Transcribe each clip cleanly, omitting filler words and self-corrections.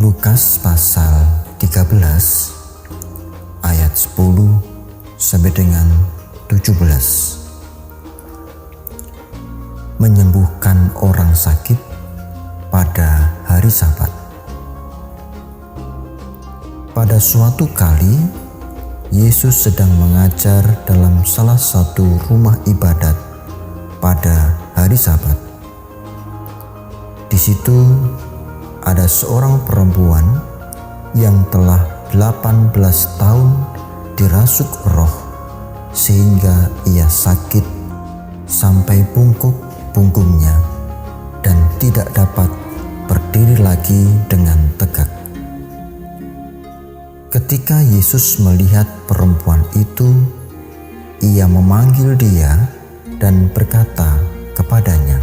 Lukas pasal 13 ayat 10 sampai dengan 17. Menyembuhkan orang sakit pada hari Sabat. Pada suatu kali, Yesus sedang mengajar dalam salah satu rumah ibadat pada hari Sabat. Di situ ada seorang perempuan yang telah 18 tahun dirasuk roh sehingga ia sakit sampai bungkuk punggungnya dan tidak dapat berdiri lagi dengan tegak. Ketika Yesus melihat perempuan itu, ia memanggil dia dan berkata kepadanya,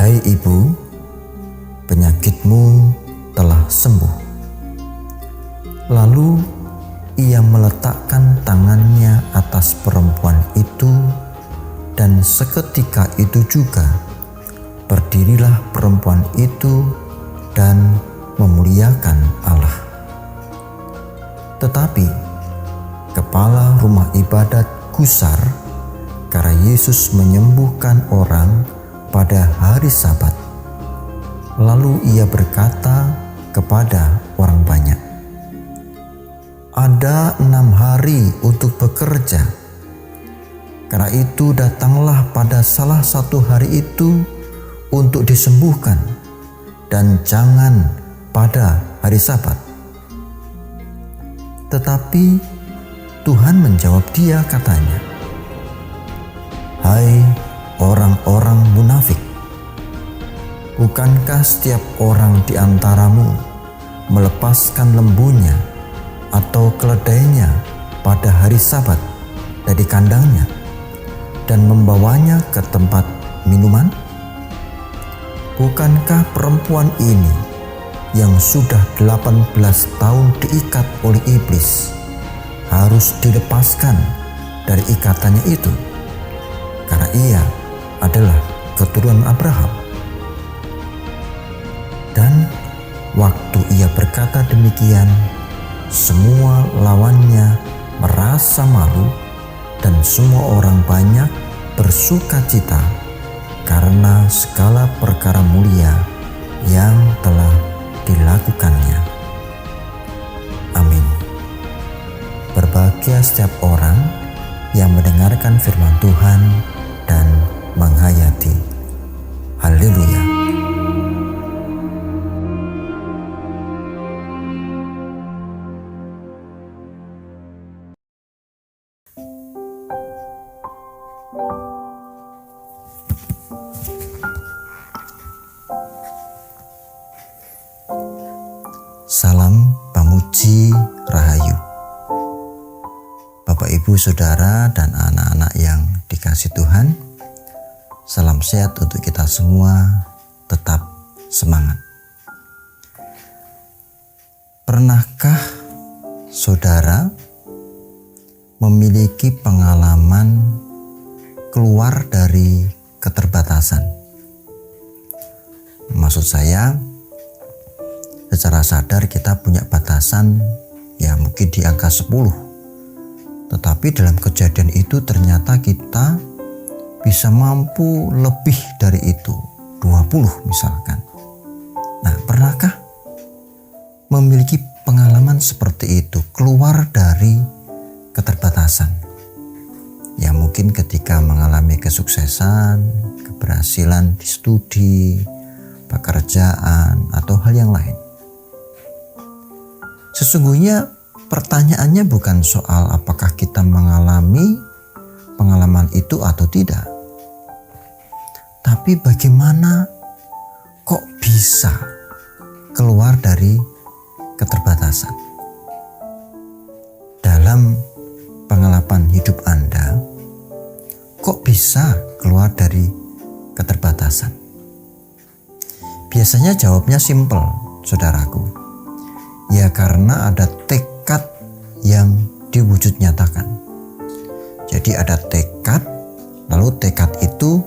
"Hai ibu, penyakitmu telah sembuh." Lalu ia meletakkan tangannya atas perempuan itu, dan seketika itu juga berdirilah perempuan itu dan memuliakan Allah. Tetapi kepala rumah ibadat gusar karena Yesus menyembuhkan orang pada hari Sabat. Lalu ia berkata kepada orang banyak, "Ada 6 hari untuk bekerja. Karena itu datanglah pada salah satu hari itu untuk disembuhkan, dan jangan pada hari Sabat." Tetapi Tuhan menjawab dia katanya, "Hai orang-orang munafik, bukankah setiap orang di antaramu melepaskan lembunya atau keledainya pada hari Sabat dari kandangnya dan membawanya ke tempat minuman? Bukankah perempuan ini yang sudah 18 tahun diikat oleh iblis harus dilepaskan dari ikatannya itu, karena ia adalah keturunan Abraham?" Dan waktu ia berkata demikian, semua lawannya merasa malu, dan semua orang banyak bersuka cita karena segala perkara mulia yang telah dilakukannya. Amin. Berbahagia setiap orang yang mendengarkan firman Tuhan dan menghayati. Haleluya. Salam Pamuji Rahayu. Bapak, Ibu, Saudara, dan anak-anak yang dikasih Tuhan, salam sehat untuk kita semua, tetap semangat. Pernahkah saudara memiliki pengalaman keluar dari keterbatasan? Maksud saya, secara sadar kita punya batasan ya mungkin di angka 10. Tetapi dalam kejadian itu ternyata kita bisa mampu lebih dari itu, 20 misalkan. Nah, pernahkah memiliki pengalaman seperti itu, keluar dari keterbatasan? Ya mungkin ketika mengalami kesuksesan, keberhasilan di studi, pekerjaan, atau hal yang lain. Sesungguhnya pertanyaannya bukan soal apakah kita mengalami pengalaman itu atau tidak, tapi bagaimana kok bisa keluar dari keterbatasan. Dalam pengalaman hidup Anda, kok bisa keluar dari keterbatasan? Biasanya jawabnya simpel, saudaraku. Ya karena ada tekad yang diwujud nyatakan. Jadi ada tekad, lalu tekad itu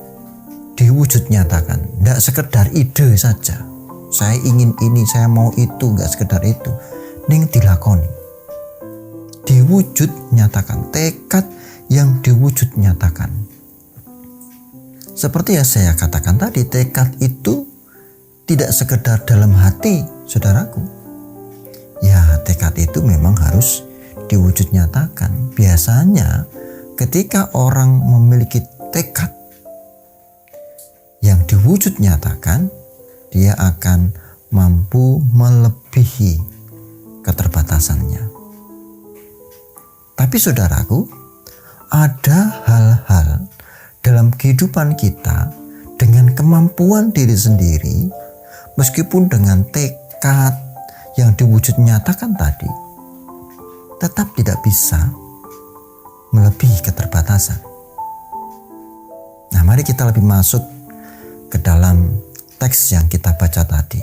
diwujud nyatakan. Tidak sekedar ide saja, Saya ingin ini, saya mau itu, gak sekedar itu. Ning dilakoni. Diwujud nyatakan, tekad yang diwujud nyatakan. Seperti yang saya katakan tadi, tekad itu tidak sekedar dalam hati, saudaraku. Ya, tekad itu memang harus diwujud nyatakan. Biasanya ketika orang memiliki tekad yang diwujud nyatakan, dia akan mampu melebihi keterbatasannya. Tapi saudaraku, ada hal-hal dalam kehidupan kita dengan kemampuan diri sendiri, meskipun dengan tekad yang diwujud nyatakan tadi, tetap tidak bisa melebihi keterbatasan. Nah, mari kita lebih masuk ke dalam teks yang kita baca tadi.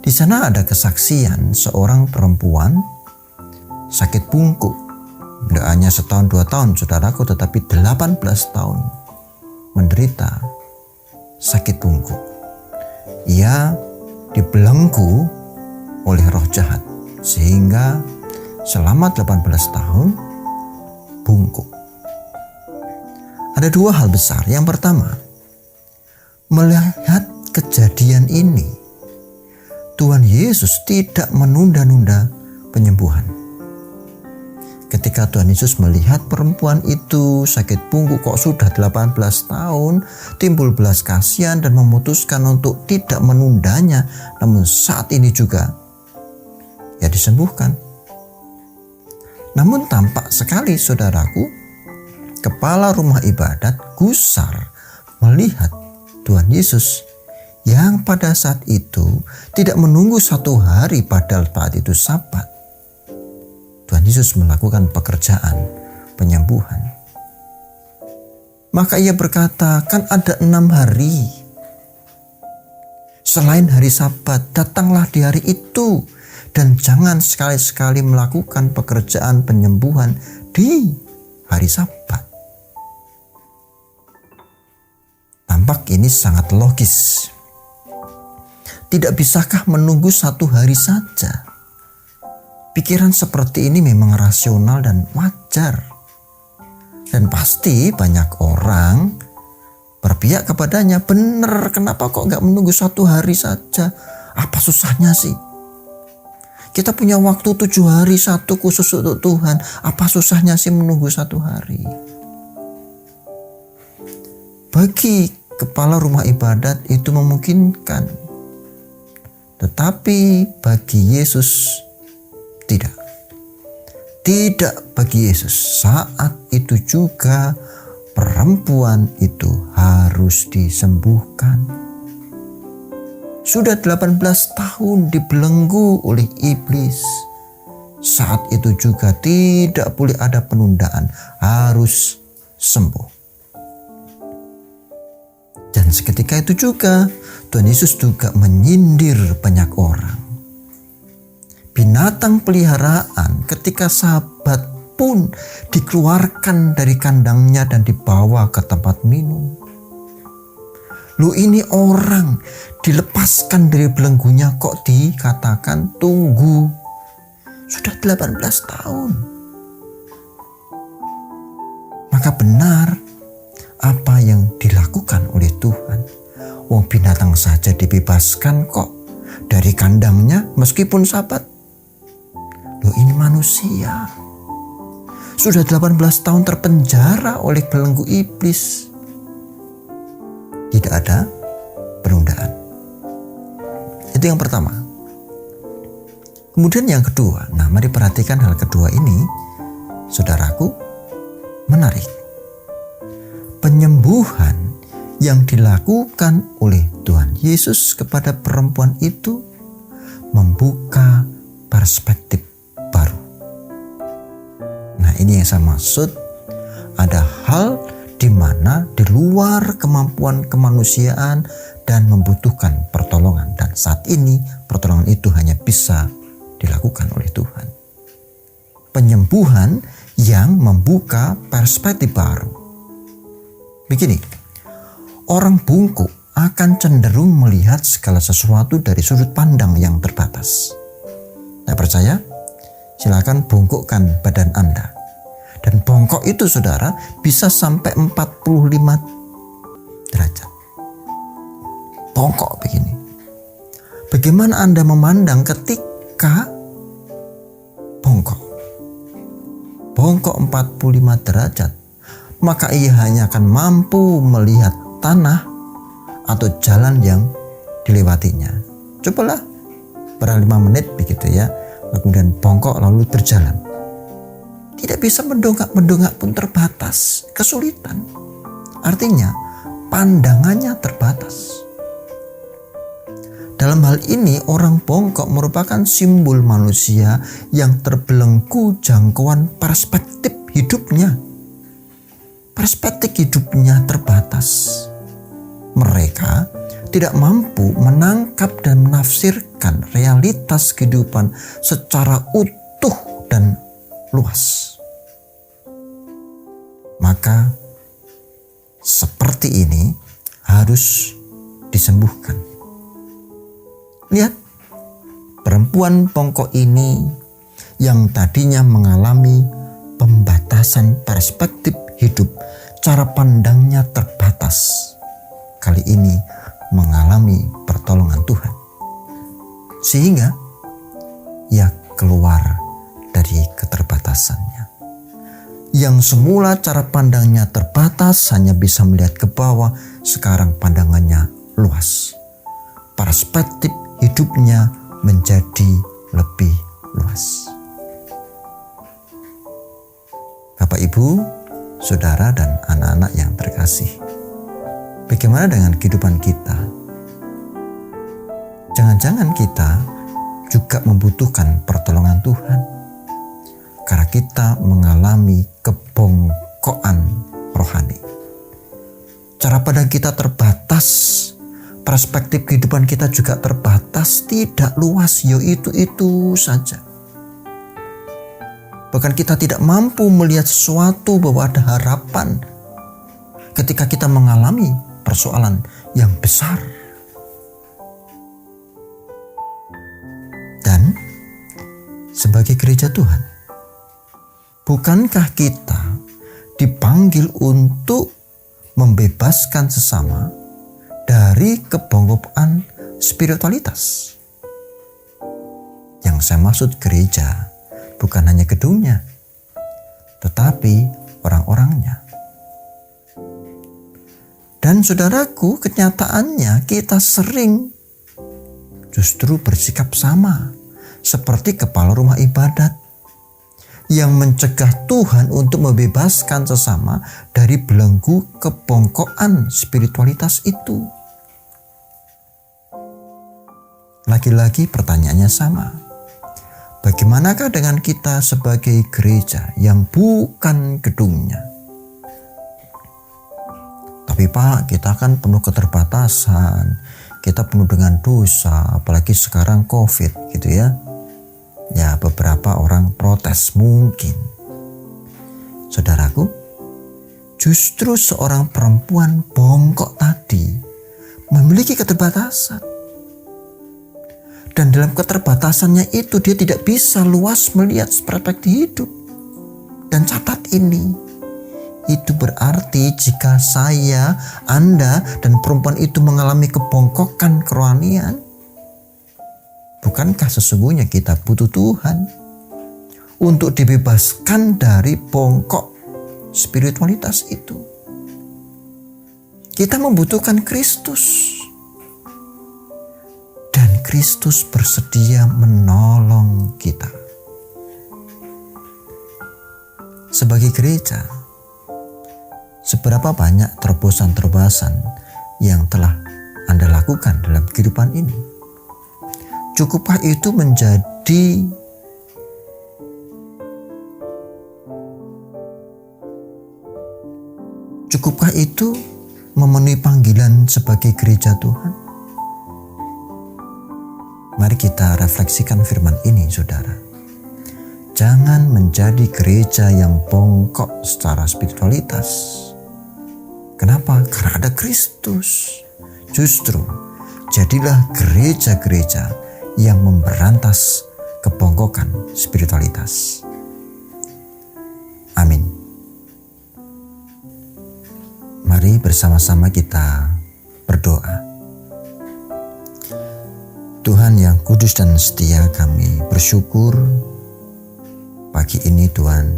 Di sana ada kesaksian seorang perempuan sakit bungkuk. Tidak hanya setahun 2 tahun, saudaraku, tetapi 18 tahun menderita sakit bungkuk. Ia dibelenggu oleh roh jahat sehingga selama 18 tahun bungkuk. Ada 2 hal besar. Yang pertama, melihat kejadian ini, Tuhan Yesus tidak menunda-nunda penyembuhan. Ketika Tuhan Yesus melihat perempuan itu sakit bungkuk kok sudah 18 tahun, timbul belas kasihan dan memutuskan untuk tidak menundanya, namun saat ini juga ya disembuhkan. Namun tampak sekali, saudaraku, kepala rumah ibadat gusar melihat Tuhan Yesus yang pada saat itu tidak menunggu 1 hari, padahal saat itu Sabat. Tuhan Yesus melakukan pekerjaan penyembuhan. Maka ia berkata, kan ada 6 hari selain hari Sabat, datanglah di hari itu dan jangan sekali-sekali melakukan pekerjaan penyembuhan di hari Sabat. Tampak ini sangat logis. Tidak bisakah menunggu 1 hari saja? Pikiran seperti ini memang rasional dan wajar. Dan pasti banyak orang berpihak kepadanya. Benar, kenapa kok gak menunggu 1 hari saja? Apa susahnya sih? Kita punya waktu 7 hari, 1 khusus untuk Tuhan. Apa susahnya sih menunggu 1 hari? Bagi kepala rumah ibadat itu memungkinkan. Tetapi bagi Yesus tidak. Tidak bagi Yesus. Saat itu juga perempuan itu harus disembuhkan. Sudah 18 tahun dibelenggu oleh iblis. Saat itu juga tidak boleh ada penundaan. Harus sembuh. Dan seketika itu juga Tuhan Yesus juga menyindir banyak orang. Binatang peliharaan ketika Sabat pun dikeluarkan dari kandangnya dan dibawa ke tempat minum. Lu ini orang dilepaskan dari belenggunya kok dikatakan tunggu. Sudah 18 tahun. Maka benar apa yang dilakukan oleh Tuhan. Wong binatang saja dibebaskan kok dari kandangnya meskipun Sabat. Loh, ini manusia. Sudah 18 tahun terpenjara oleh belenggu iblis. Tidak ada penundaan. Itu yang pertama. Kemudian yang kedua. Nah, mari perhatikan hal kedua ini. Saudaraku, menarik. Penyembuhan yang dilakukan oleh Tuhan Yesus kepada perempuan itu membuka perspektif baru. Nah, ini yang saya maksud. Ada hal di mana di luar kemampuan kemanusiaan dan membutuhkan pertolongan. Dan saat ini pertolongan itu hanya bisa dilakukan oleh Tuhan. Penyembuhan yang membuka perspektif baru. Begini, orang bungkuk akan cenderung melihat segala sesuatu dari sudut pandang yang terbatas. Tidak percaya? Silakan bongkokkan badan Anda. Dan bongkok itu saudara bisa sampai 45 derajat. Bongkok begini. Bagaimana Anda memandang ketika bongkok? Bongkok 45 derajat. Maka ia hanya akan mampu melihat tanah atau jalan yang dilewatinya. Cobalah per 5 menit begitu ya. Kemudian bongkok lalu berjalan. Tidak bisa mendongak pun terbatas, kesulitan. Artinya pandangannya terbatas. Dalam hal ini orang bongkok merupakan simbol manusia yang terbelenggu jangkauan perspektif hidupnya. Perspektif hidupnya terbatas. Mereka tidak mampu menangkap dan menafsirkan realitas kehidupan secara utuh dan luas. Maka seperti ini harus disembuhkan. Lihat, perempuan bongkok ini yang tadinya mengalami pembatasan perspektif hidup, cara pandangnya terbatas, kali ini mengalami pertolongan Tuhan. Sehingga ia keluar dari keterbatasannya. Yang semula cara pandangnya terbatas, hanya bisa melihat ke bawah, sekarang pandangannya luas. Perspektif hidupnya menjadi lebih luas. Bapak, Ibu, Saudara, dan anak-anak yang terkasih, bagaimana dengan kehidupan kita? Jangan-jangan kita juga membutuhkan pertolongan Tuhan karena kita mengalami kebongkokan rohani. Cara pandang kita terbatas, perspektif kehidupan kita juga terbatas, tidak luas, itu saja. Bahkan kita tidak mampu melihat sesuatu bahwa ada harapan ketika kita mengalami persoalan yang besar. Dan sebagai gereja Tuhan, bukankah kita dipanggil untuk membebaskan sesama dari kebongkokan spiritualitas? Yang saya maksud gereja bukan hanya gedungnya, tetapi orang-orangnya. Dan saudaraku, kenyataannya kita sering justru bersikap sama seperti kepala rumah ibadat yang mencegah Tuhan untuk membebaskan sesama dari belenggu kebongkokan spiritualitas itu. Lagi-lagi pertanyaannya sama. Bagaimanakah dengan kita sebagai gereja yang bukan gedungnya? Tapi Pak, kita kan penuh keterbatasan, kita penuh dengan dosa, apalagi sekarang COVID gitu ya. Ya, beberapa orang protes mungkin. Saudaraku, justru seorang perempuan bongkok tadi memiliki keterbatasan. Dan dalam keterbatasannya itu dia tidak bisa luas melihat perspektif hidup. Dan catat ini, itu berarti jika saya, Anda, dan perempuan itu mengalami kebongkokan kerohanian, bukankah sesungguhnya kita butuh Tuhan untuk dibebaskan dari bongkok spiritualitas itu? Kita membutuhkan Kristus. Dan Kristus bersedia menolong kita. Sebagai gereja, seberapa banyak terobosan-terobosan yang telah Anda lakukan dalam kehidupan ini? Cukupkah itu memenuhi panggilan sebagai gereja Tuhan? Mari kita refleksikan firman ini, saudara. Jangan menjadi gereja yang bongkok secara spiritualitas. Kenapa? Karena ada Kristus. Justru jadilah gereja-gereja yang memberantas kebongkokan spiritualitas. Amin. Mari bersama-sama kita berdoa. Tuhan yang kudus dan setia, kami bersyukur pagi ini Tuhan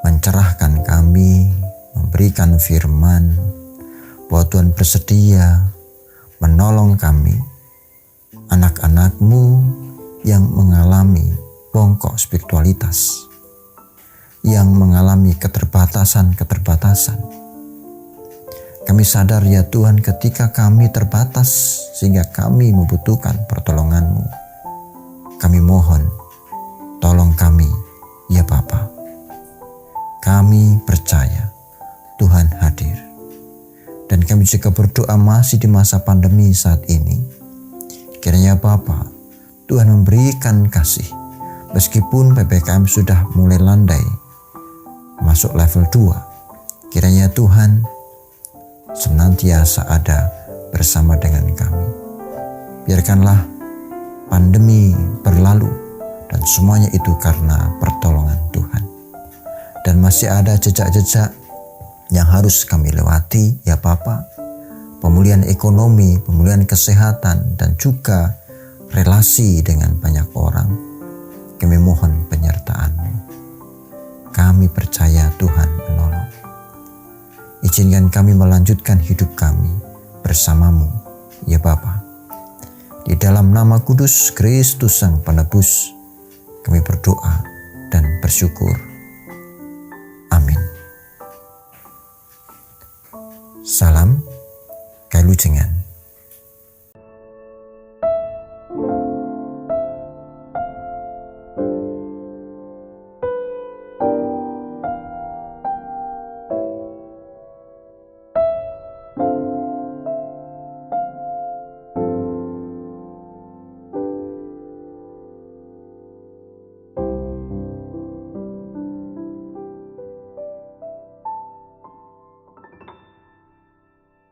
mencerahkan kami, memberikan firman bahwa Tuhan bersedia menolong kami, anak-anak-Mu yang mengalami bongkok spiritualitas, yang mengalami keterbatasan. Kami sadar ya Tuhan, ketika kami terbatas sehingga kami membutuhkan pertolongan-Mu. Kami mohon, tolong kami ya Bapa. Kami percaya Tuhan hadir. Dan kami juga berdoa masih di masa pandemi saat ini. Kiranya Bapa, Tuhan memberikan kasih. Meskipun PPKM sudah mulai landai, masuk level 2. Kiranya Tuhan senantiasa ada bersama dengan kami. Biarkanlah pandemi berlalu dan semuanya itu karena pertolongan Tuhan. Dan masih ada jejak-jejak yang harus kami lewati ya Bapa. Pemulihan ekonomi, pemulihan kesehatan, dan juga relasi dengan banyak orang. Kami mohon penyertaan-Mu. Kami percaya Tuhan menolong. Izinkan kami melanjutkan hidup kami bersama-Mu, ya Bapa. Di dalam nama kudus Kristus Sang Penebus, kami berdoa dan bersyukur. Amin. Salam Kailujengan.